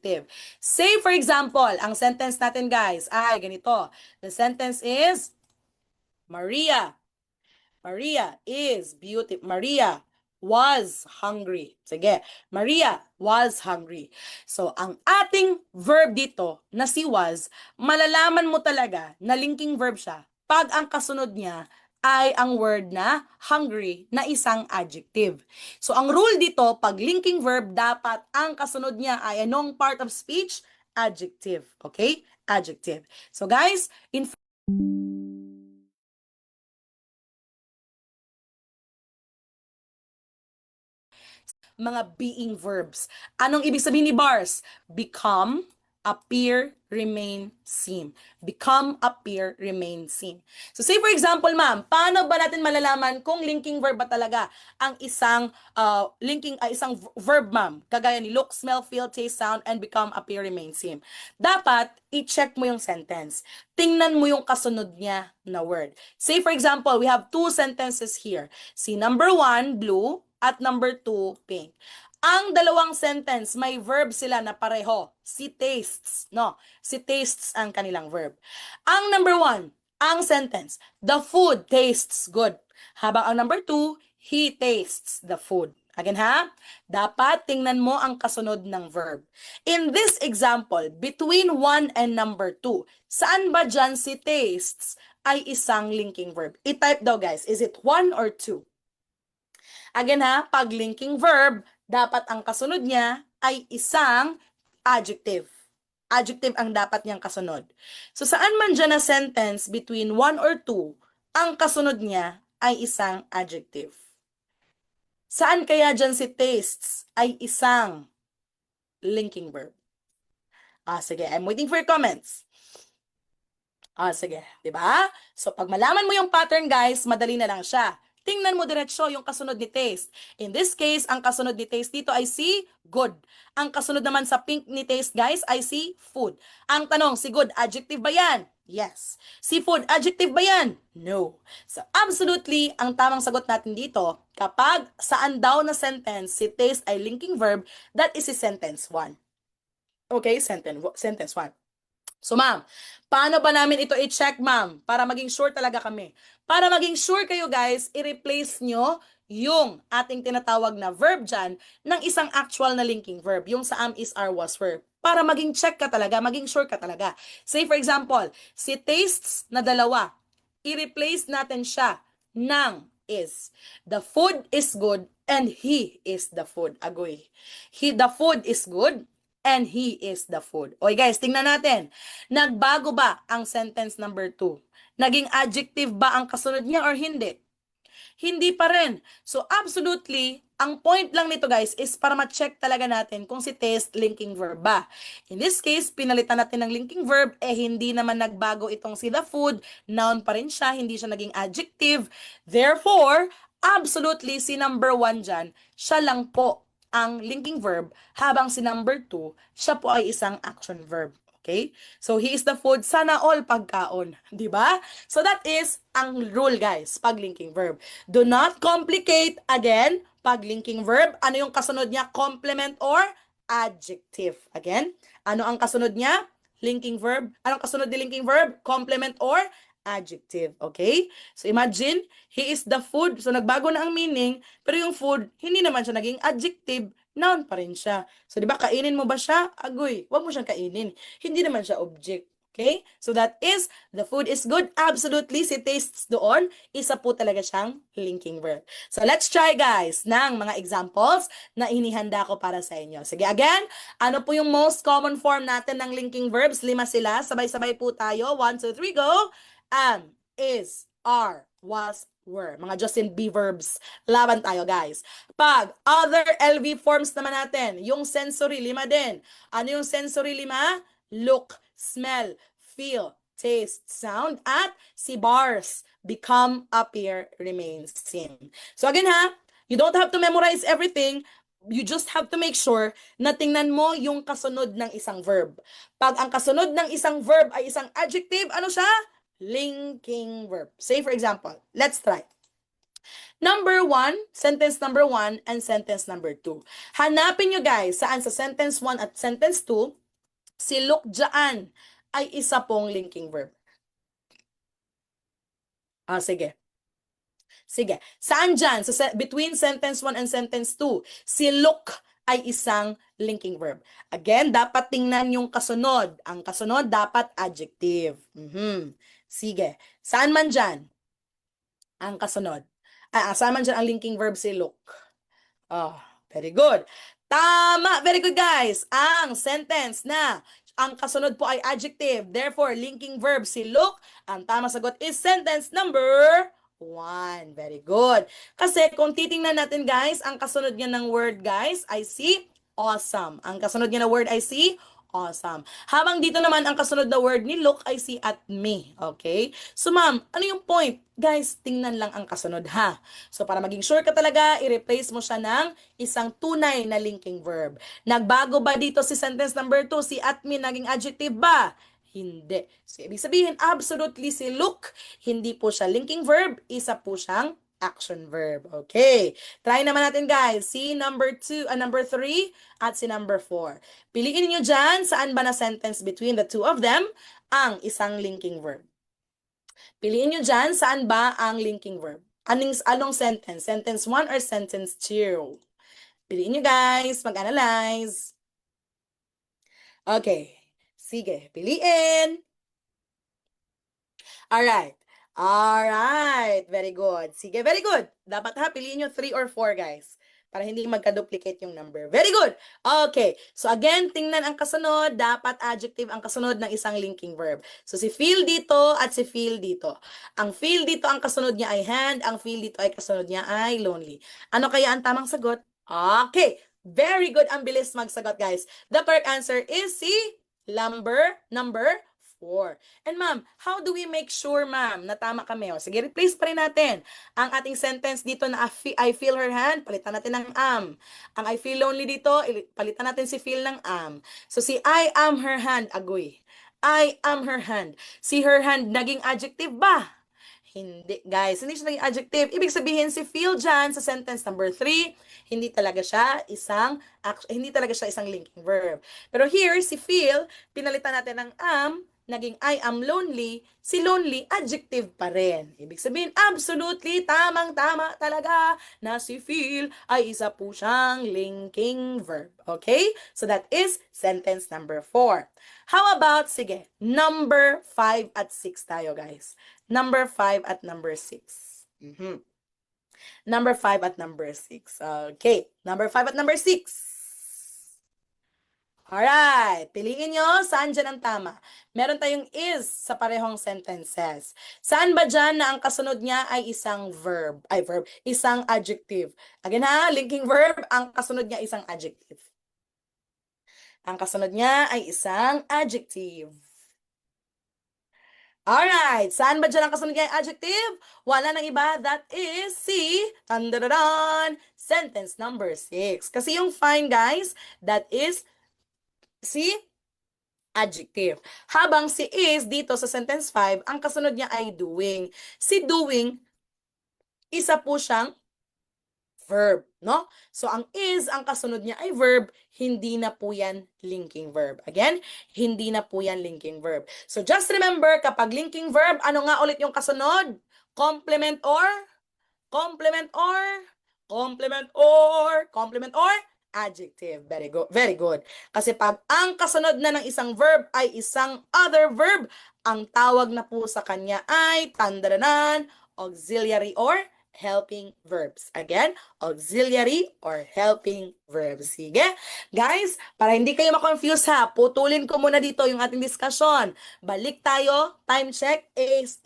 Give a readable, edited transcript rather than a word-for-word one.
adjective. Say for example, ang sentence natin guys ay ganito. The sentence is, Maria is beautiful. Maria was hungry. Sige, Maria was hungry. So, ang ating verb dito na si was, malalaman mo talaga na linking verb siya pag ang kasunod niya ay ang word na hungry na isang adjective. So, ang rule dito, pag linking verb, dapat ang kasunod niya ay anong part of speech? Adjective. Okay? Adjective. So, guys, in mga being verbs. Anong ibig sabihin ni bars? Become, appear, remain, seem. Become, appear, remain, seem. So say for example, ma'am, paano ba natin malalaman kung linking verb ba talaga ang isang isang verb, ma'am? Kagaya ni look, smell, feel, taste, sound, and become, appear, remain, seem. Dapat i-check mo yung sentence. Tingnan mo yung kasunod niya na word. Say for example, we have two sentences here. Si number 1, blue, at number 2, pink. Ang dalawang sentence, may verb sila na pareho. Si tastes, no? Si tastes ang kanilang verb. Ang number 1, ang sentence, the food tastes good. Habang ang number 2, he tastes the food. Again ha, dapat tingnan mo ang kasunod ng verb. In this example, between 1 and number 2, saan ba dyan si tastes ay isang linking verb? I-type daw guys, is it 1 or 2? Again ha, pag linking verb, dapat ang kasunod niya ay isang adjective. Adjective ang dapat niyang kasunod. So saan man dyan na sentence between 1 or 2, ang kasunod niya ay isang adjective. Saan kaya dyan si tastes ay isang linking verb? Sige, I'm waiting for your comments. Sige, di ba? So pag malaman mo yung pattern guys, madali na lang siya. Tingnan mo diretsyo yung kasunod ni taste. In this case, ang kasunod ni taste dito ay si good. Ang kasunod naman sa pink ni taste, guys, ay si food. Ang tanong, si good, adjective ba yan? Yes. Si food, adjective ba yan? No. So, absolutely, ang tamang sagot natin dito, kapag saan daw na sentence si taste ay linking verb, that is si sentence 1. Okay, sentence 1. So, ma'am, paano ba namin ito i-check, ma'am? Para maging sure talaga kami. Para maging sure kayo, guys, i-replace nyo yung ating tinatawag na verb dyan ng isang actual na linking verb. Yung sa am, is, are, was verb. Para maging check ka talaga, maging sure ka talaga. Say, for example, si tastes na dalawa, i-replace natin siya ng is. The food is good and he is the food. Agoy. The food is good and he is the food. Okay guys, tingnan natin. Nagbago ba ang sentence number 2? Naging adjective ba ang kasunod niya or hindi? Hindi pa rin. So absolutely, ang point lang nito guys is para ma-check talaga natin kung si taste linking verb ba. In this case, pinalitan natin ng linking verb, hindi naman nagbago itong si the food, noun pa rin siya, hindi siya naging adjective. Therefore, absolutely, si number 1 dyan, siya lang po ang linking verb, habang si number 2, siya po ay isang action verb. Okay? So, he is the food, sana all pagkaon. Di ba? So, that is ang rule, guys, pag linking verb. Do not complicate, again, pag linking verb. Ano yung kasunod niya? Complement or adjective. Again, ano ang kasunod niya? Linking verb. Anong kasunod ni linking verb? Complement or adjective. Okay? So, imagine, he is the food. So, nagbago na ang meaning, pero yung food, hindi naman siya naging adjective, noun pa rin siya. So, di ba, kainin mo ba siya? Agoy, wag mo siyang kainin. Hindi naman siya object. Okay? So, that is, the food is good. Absolutely, si tastes doon, isa po talaga siyang linking verb. So, let's try, guys, ng mga examples na inihanda ko para sa inyo. Sige, again, ano po yung most common form natin ng linking verbs? 5 sila. Sabay-sabay po tayo. 1, 2, 3, go! Am, is, are, was, were. Mga Justin B verbs. Laban tayo, guys. Pag other LV forms naman natin, yung sensory, 5 din. Ano yung sensory 5? Look, smell, feel, taste, sound, at si bars, become, appear, remain, seem. So again ha, you don't have to memorize everything. You just have to make sure na tingnan mo yung kasunod ng isang verb. Pag ang kasunod ng isang verb ay isang adjective, ano siya? Linking verb. Say for example, let's try. Number 1, sentence number 1 and sentence number 2. Hanapin nyo guys, saan sa sentence 1 at sentence 2, si look dyan ay isa pong linking verb. Sige. Sige. Saan dyan? Between sentence 1 and sentence 2, si look ay isang linking verb. Again, dapat tingnan yung kasunod. Ang kasunod dapat adjective. Sige. Saan man dyan ang kasunod? Saan man dyan ang linking verb si look? Very good. Tama. Very good, guys. Ang sentence na ang kasunod po ay adjective. Therefore, linking verb si look. Ang tamang sagot is sentence number 1. Very good. Kasi kung titingnan natin, guys, ang kasunod niya ng word, guys, ay si awesome. Ang kasunod niya na word ay si awesome. Habang dito naman, ang kasunod na word ni look ay si at me. Okay? So, ma'am, ano yung point? Guys, tingnan lang ang kasunod, ha? So, para maging sure ka talaga, i-replace mo siya ng isang tunay na linking verb. Nagbago ba dito si sentence number 2? Si at me naging adjective ba? Hindi. So, ibig sabihin, absolutely si look, hindi po siya linking verb, isa po siyang action verb. Okay. Try naman natin, guys. Si number 3 at si number 4. Piliin niyo dyan, saan ba na sentence between the two of them ang isang linking verb. Piliin niyo dyan, saan ba ang linking verb. Anong sentence? Sentence 1 or sentence 2? Piliin niyo, guys. Mag-analyze. Okay. Sige, piliin. Alright. Alright. Very good. Sige, very good. Dapat ha, piliin nyo 3 or 4, guys. Para hindi magka-duplicate yung number. Very good. Okay. So again, tingnan ang kasunod. Dapat adjective ang kasunod ng isang linking verb. So si feel dito at si feel dito. Ang feel dito, ang kasunod niya ay hand. Ang feel dito ay kasunod niya ay lonely. Ano kaya ang tamang sagot? Okay. Very good. Ang bilis magsagot, guys. The correct answer is si number 4. And ma'am, how do we make sure, ma'am, na tama kami? Sige, replace pa rin natin ang ating sentence dito na I feel her hand, palitan natin ng am. Ang I feel lonely dito, palitan natin si feel ng am. So si I am her hand, agoy. I am her hand. Si her hand, naging adjective ba? Hindi, guys. Hindi siya naging adjective. Ibig sabihin, si feel dyan sa sentence number 3, hindi talaga siya isang linking verb. Pero here, si feel, pinalitan natin ng am, naging I am lonely, si lonely, adjective pa rin. Ibig sabihin, absolutely, tamang-tama talaga na si feel ay isa po siyang linking verb. Okay? So that is sentence number 4. How about, sige, number 5 at 6 tayo, guys. Number 5 at number 6. Number 5 at number 6. Okay. Number 5 at number 6. Alright. Piliin nyo, saan dyan ang tama? Meron tayong is sa parehong sentences. Saan ba dyan na ang kasunod niya ay isang isang adjective? Again ha, linking verb, ang kasunod niya isang adjective. Ang kasunod niya ay isang adjective. Alright, saan ba dyan ang kasunod niya adjective? Wala nang iba, that is si, sentence number 6. Kasi yung fine, guys, that is si adjective. Habang si is dito sa sentence 5, ang kasunod niya ay doing. Si doing, isa po siyang verb, no? So, ang is, ang kasunod niya ay verb, hindi na po yan linking verb. Again, hindi na po yan linking verb. So, just remember, kapag linking verb, ano nga ulit yung kasunod? Complement or? Complement or? Complement or? Complement or? Adjective. Very good. Very good. Kasi pag ang kasunod na ng isang verb ay isang other verb, ang tawag na po sa kanya ay auxiliary or helping verbs. Again, auxiliary or helping verbs. Sige? Guys, para hindi kayo ma-confuse ha, putulin ko muna dito yung ating discussion. Balik tayo, time check, it's